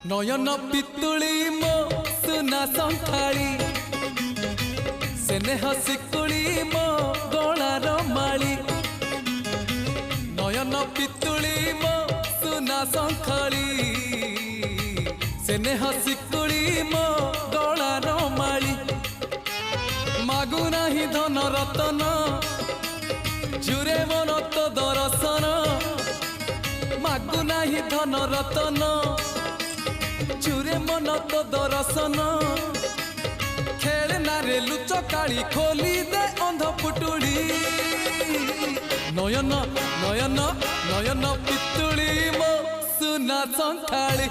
नयन पितुली मो सुना संखाड़ी सेने हसिकुड़ी मो गलार माली। नयन पितुली मो सुना संखाड़ी सेने हसिकुड़ी मो गलार माली। मागु नाही धन रतन जुरे मन तो दर्शन। मागु नाही धन रतन चुरे मन तो दर्शन। खेलना रे लुच काली खोली दे अंध पुटुड़ी। नयन नयन नयन पितुली मो सुना संखाड़ी।